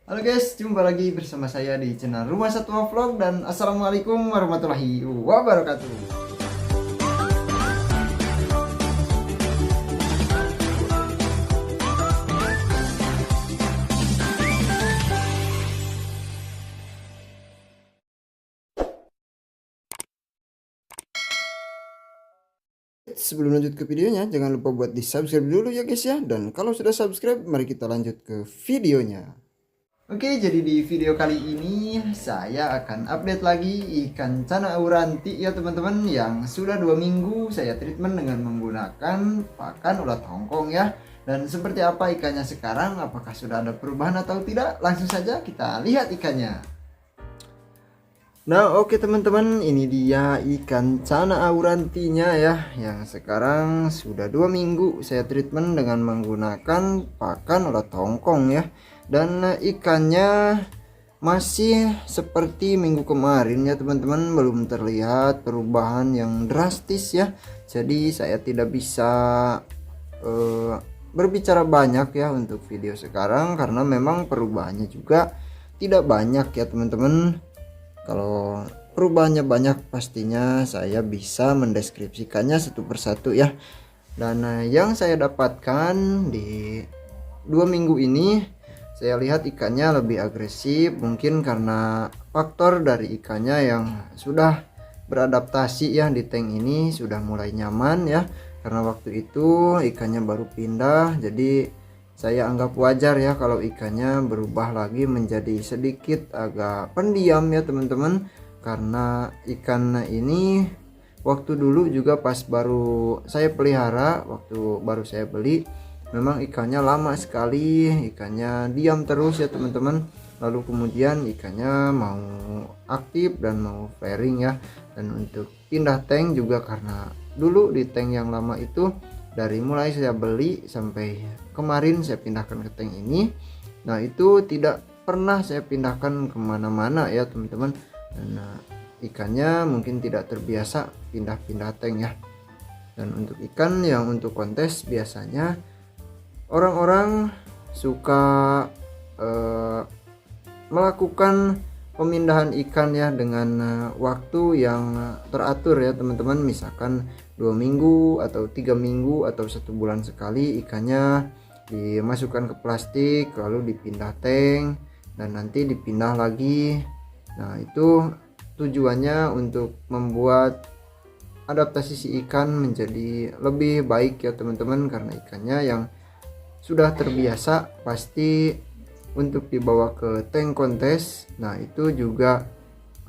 Halo guys, jumpa lagi bersama saya di channel Rumah Satwa Vlog dan Assalamualaikum warahmatullahi wabarakatuh. Sebelum lanjut ke videonya, jangan lupa buat di subscribe dulu ya guys ya. Dan kalau sudah subscribe, mari kita lanjut ke videonya. Oke, jadi di video kali ini saya akan update lagi ikan cana auranti ya teman-teman, yang sudah 2 minggu saya treatment dengan menggunakan pakan ulat Hongkong ya. Dan seperti apa ikannya sekarang, apakah sudah ada perubahan atau tidak, langsung saja kita lihat ikannya. Nah oke teman-teman, ini dia ikan cana aurantinya ya, yang sekarang sudah 2 minggu saya treatment dengan menggunakan pakan ulat Hongkong ya. Dan ikannya masih seperti minggu kemarin ya teman-teman, belum terlihat perubahan yang drastis ya. Jadi saya tidak bisa berbicara banyak ya untuk video sekarang, karena memang perubahannya juga tidak banyak ya teman-teman. Kalau perubahannya banyak pastinya saya bisa mendeskripsikannya satu persatu ya. Dan yang saya dapatkan di 2 minggu ini, saya lihat ikannya lebih agresif, mungkin karena faktor dari ikannya yang sudah beradaptasi ya di tank ini, sudah mulai nyaman ya. Karena waktu itu ikannya baru pindah, jadi saya anggap wajar ya kalau ikannya berubah lagi menjadi sedikit agak pendiam ya teman-teman. Karena ikan ini waktu dulu juga pas baru saya pelihara, waktu baru saya beli, memang ikannya lama sekali, ikannya diam terus ya teman-teman. Lalu kemudian ikannya mau aktif dan mau pairing ya. Dan untuk pindah tank juga, karena dulu di tank yang lama itu, dari mulai saya beli sampai kemarin saya pindahkan ke tank ini, nah itu tidak pernah saya pindahkan kemana-mana ya teman-teman. Dan ikannya mungkin tidak terbiasa pindah-pindah tank ya. Dan untuk ikan yang untuk kontes, biasanya orang-orang suka melakukan pemindahan ikan ya dengan waktu yang teratur ya teman-teman. Misalkan 2 minggu atau 3 minggu atau 1 bulan sekali ikannya dimasukkan ke plastik, lalu dipindah tank dan nanti dipindah lagi. Nah itu tujuannya untuk membuat adaptasi si ikan menjadi lebih baik ya teman-teman. Karena ikannya yang sudah terbiasa pasti untuk dibawa ke tank kontes, nah itu juga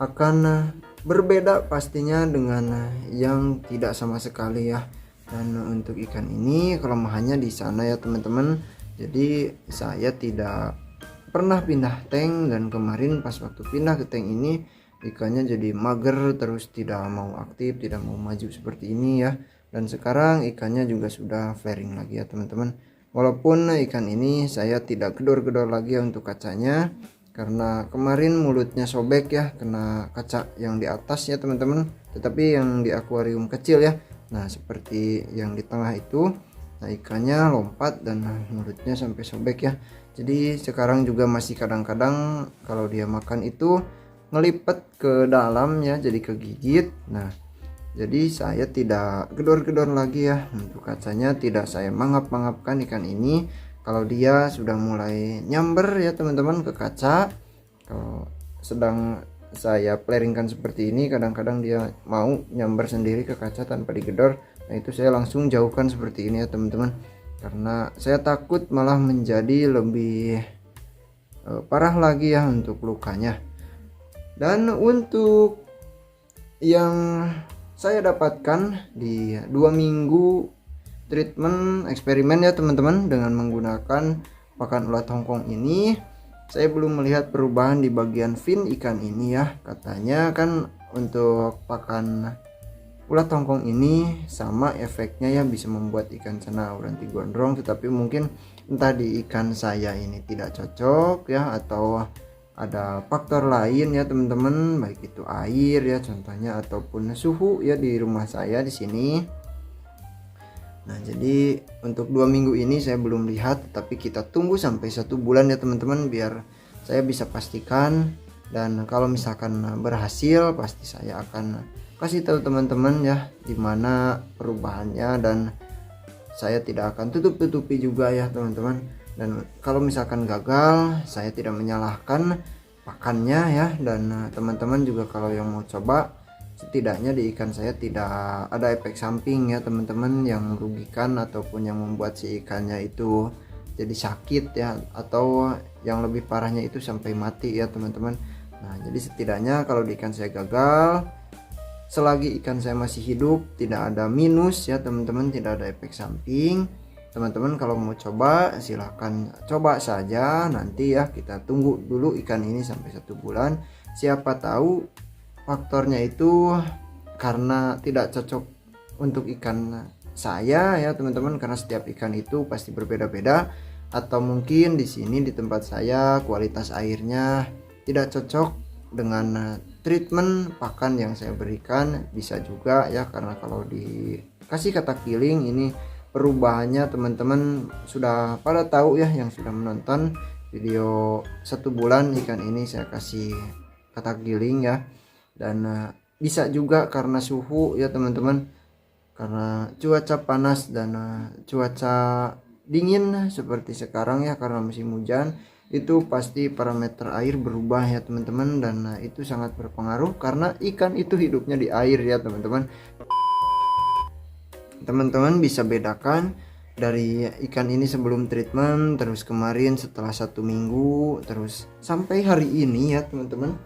akan berbeda pastinya dengan yang tidak sama sekali ya. Dan untuk ikan ini kelemahannya di sana ya teman-teman. Jadi saya tidak pernah pindah tank, dan kemarin pas waktu pindah ke tank ini ikannya jadi mager terus, tidak mau aktif, tidak mau maju seperti ini ya. Dan sekarang ikannya juga sudah flaring lagi ya teman-teman. Walaupun ikan ini saya tidak gedor-gedor lagi ya untuk kacanya, karena kemarin mulutnya sobek ya kena kaca yang di atas ya teman-teman, tetapi yang di akuarium kecil ya. Nah seperti yang di tengah itu, nah ikannya lompat dan mulutnya sampai sobek ya. Jadi sekarang juga masih kadang-kadang kalau dia makan itu ngelipet ke dalam ya, jadi kegigit. Nah jadi saya tidak gedor-gedor lagi ya untuk kacanya, tidak saya mangap-mangapkan ikan ini. Kalau dia sudah mulai nyamber ya teman-teman ke kaca, kalau sedang saya plaringkan seperti ini, kadang-kadang dia mau nyamber sendiri ke kaca tanpa digedor. Nah itu saya langsung jauhkan seperti ini ya teman-teman, karena saya takut malah menjadi lebih parah lagi ya untuk lukanya. Dan untuk yang saya dapatkan di 2 minggu treatment eksperimen ya teman-teman dengan menggunakan pakan ulat Hongkong ini, saya belum melihat perubahan di bagian fin ikan ini ya. Katanya kan untuk pakan ulat Hongkong ini sama efeknya ya, bisa membuat ikan cana auranti gondrong, tetapi mungkin entah di ikan saya ini tidak cocok ya, atau ada faktor lain ya teman-teman, baik itu air ya contohnya, ataupun suhu ya di rumah saya di sini. Nah jadi untuk 2 minggu ini saya belum lihat, tapi kita tunggu sampai 1 bulan ya teman-teman, biar saya bisa pastikan. Dan kalau misalkan berhasil, pasti saya akan kasih tahu teman-teman ya dimana perubahannya, dan saya tidak akan tutup-tutupi juga ya teman-teman. Dan kalau misalkan gagal, saya tidak menyalahkan pakannya ya. Dan teman-teman juga kalau yang mau coba, setidaknya di ikan saya tidak ada efek samping ya teman-teman yang merugikan ataupun yang membuat si ikannya itu jadi sakit ya, atau yang lebih parahnya itu sampai mati ya teman-teman. Nah, jadi setidaknya kalau di ikan saya gagal, selagi ikan saya masih hidup, tidak ada minus ya teman-teman, tidak ada efek samping. Teman-teman kalau mau coba silahkan coba saja, nanti ya kita tunggu dulu ikan ini sampai 1 bulan. Siapa tahu faktornya itu karena tidak cocok untuk ikan saya ya teman-teman, karena setiap ikan itu pasti berbeda-beda, atau mungkin di sini di tempat saya kualitas airnya tidak cocok dengan treatment pakan yang saya berikan. Bisa juga ya, karena kalau dikasih kata killing ini perubahannya teman-teman sudah pada tahu ya, yang sudah menonton video 1 bulan ikan ini saya kasih kata killing ya. Dan bisa juga karena suhu ya teman-teman, karena cuaca panas dan cuaca dingin seperti sekarang ya, karena musim hujan, itu pasti parameter air berubah ya teman-teman. Dan itu sangat berpengaruh karena ikan itu hidupnya di air ya teman-teman. Teman-teman bisa bedakan dari ikan ini sebelum treatment, terus kemarin setelah 1 minggu, terus sampai hari ini ya teman-teman,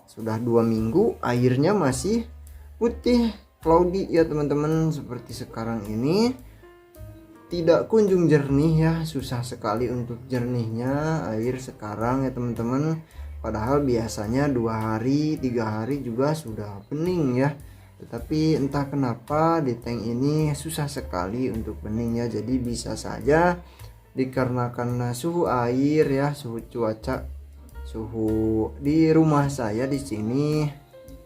sudah 2 minggu airnya masih putih cloudy ya teman-teman. Seperti sekarang ini tidak kunjung jernih ya, susah sekali untuk jernihnya air sekarang ya teman-teman. Padahal biasanya 2 hari 3 hari juga sudah bening ya, tetapi entah kenapa di tank ini susah sekali untuk bening ya. Jadi bisa saja dikarenakan suhu air ya, suhu cuaca, suhu di rumah saya di sini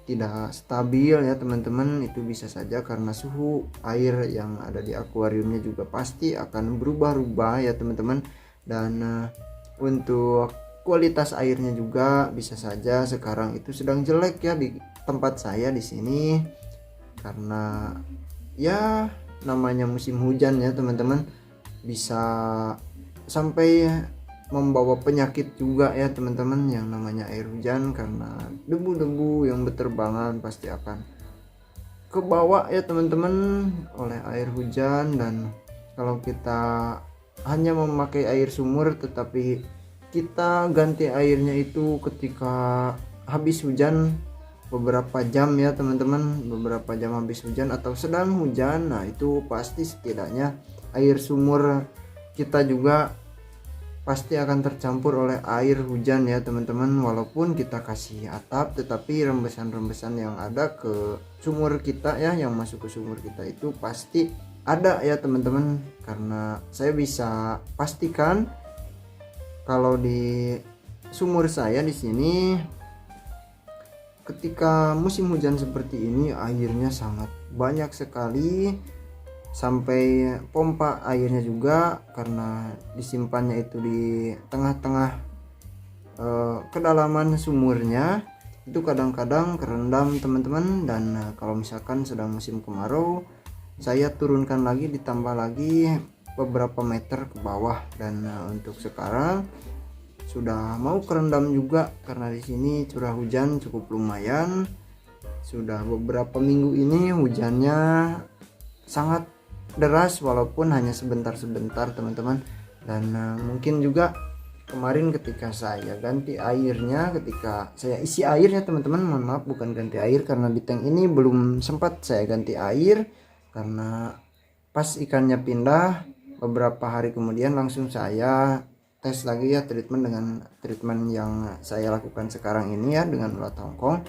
tidak stabil ya teman-teman. Itu bisa saja karena suhu air yang ada di akuariumnya juga pasti akan berubah-ubah ya teman-teman. Dan untuk kualitas airnya juga bisa saja sekarang itu sedang jelek ya di tempat saya di sini, karena ya namanya musim hujan ya teman-teman, bisa sampai membawa penyakit juga ya teman-teman. Yang namanya air hujan, karena debu-debu yang berterbangan pasti akan kebawa ya teman-teman oleh air hujan. Dan kalau kita hanya memakai air sumur tetapi kita ganti airnya itu ketika habis hujan beberapa jam ya teman-teman, beberapa jam habis hujan atau sedang hujan, nah itu pasti setidaknya air sumur kita juga pasti akan tercampur oleh air hujan ya teman-teman. Walaupun kita kasih atap, tetapi rembesan-rembesan yang ada ke sumur kita ya, yang masuk ke sumur kita itu pasti ada ya teman-teman. Karena saya bisa pastikan kalau di sumur saya di sini ketika musim hujan seperti ini airnya sangat banyak sekali, sampai pompa airnya juga karena disimpannya itu di tengah-tengah kedalaman sumurnya itu kadang-kadang kerendam teman-teman. Dan kalau misalkan sedang musim kemarau, saya turunkan lagi, ditambah lagi beberapa meter ke bawah. Dan untuk sekarang sudah mau kerendam juga karena di sini curah hujan cukup lumayan. Sudah beberapa minggu ini hujannya sangat deras walaupun hanya sebentar-sebentar teman-teman. Dan mungkin juga kemarin ketika saya ganti airnya, ketika saya isi air ya teman-teman, mohon maaf bukan ganti air, karena di tank ini belum sempat saya ganti air karena pas ikannya pindah beberapa hari kemudian langsung saya tes lagi ya, treatment dengan treatment yang saya lakukan sekarang ini ya dengan ulat Hongkong.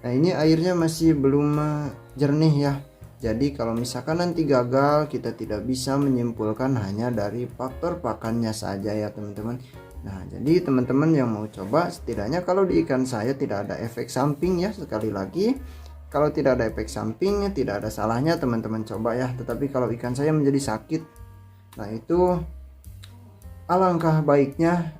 Nah ini airnya masih belum jernih ya. Jadi kalau misalkan nanti gagal, kita tidak bisa menyimpulkan hanya dari faktor pakannya saja ya teman-teman. Nah jadi teman-teman yang mau coba, setidaknya kalau di ikan saya tidak ada efek samping ya. Sekali lagi, kalau tidak ada efek samping tidak ada salahnya teman-teman coba ya. Tetapi kalau ikan saya menjadi sakit, nah itu alangkah baiknya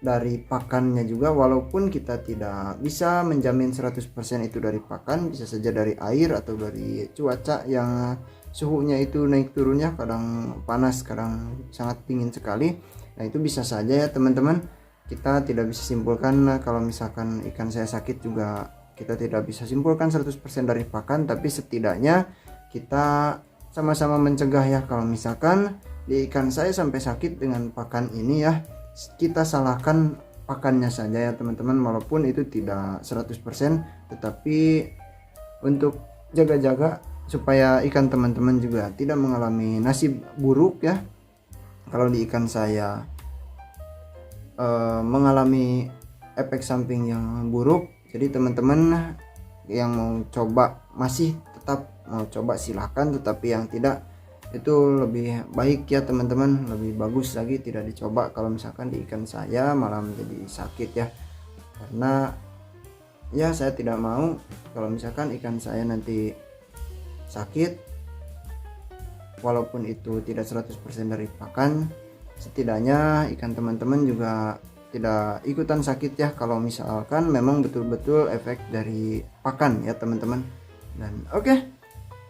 dari pakannya juga, walaupun kita tidak bisa menjamin 100% itu dari pakan, bisa saja dari air atau dari cuaca yang suhunya itu naik turunnya, kadang panas kadang sangat dingin sekali. Nah itu bisa saja ya teman-teman, kita tidak bisa simpulkan kalau misalkan ikan saya sakit juga kita tidak bisa simpulkan 100% dari pakan, tapi setidaknya kita sama-sama mencegah ya. Kalau misalkan di ikan saya sampai sakit dengan pakan ini ya, kita salahkan pakannya saja ya teman-teman, walaupun itu tidak 100%, tetapi untuk jaga-jaga supaya ikan teman-teman juga tidak mengalami nasib buruk ya. Kalau di ikan saya mengalami efek samping yang buruk, jadi teman-teman yang mau coba, masih tetap mau coba silahkan, tetapi yang tidak itu lebih baik ya teman-teman, lebih bagus lagi tidak dicoba kalau misalkan di ikan saya malah menjadi sakit ya. Karena ya saya tidak mau kalau misalkan ikan saya nanti sakit, walaupun itu tidak 100% dari pakan, setidaknya ikan teman-teman juga tidak ikutan sakit ya kalau misalkan memang betul-betul efek dari pakan ya teman-teman. Dan oke,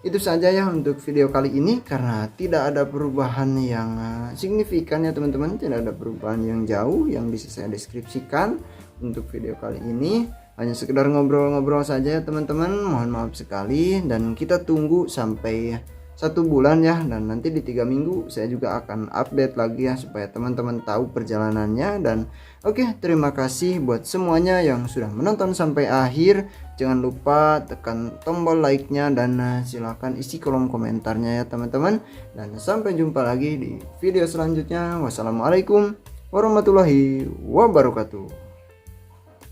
itu saja ya untuk video kali ini, karena tidak ada perubahan yang signifikan ya teman-teman, tidak ada perubahan yang jauh yang bisa saya deskripsikan untuk video kali ini. Hanya sekedar ngobrol-ngobrol saja ya teman-teman, mohon maaf sekali. Dan kita tunggu sampai 1 bulan ya, dan nanti di 3 minggu saya juga akan update lagi ya supaya teman-teman tahu perjalanannya. Dan oke, terima kasih buat semuanya yang sudah menonton sampai akhir. Jangan lupa tekan tombol like-nya dan silahkan isi kolom komentarnya ya teman-teman. Dan sampai jumpa lagi di video selanjutnya. Wassalamualaikum warahmatullahi wabarakatuh.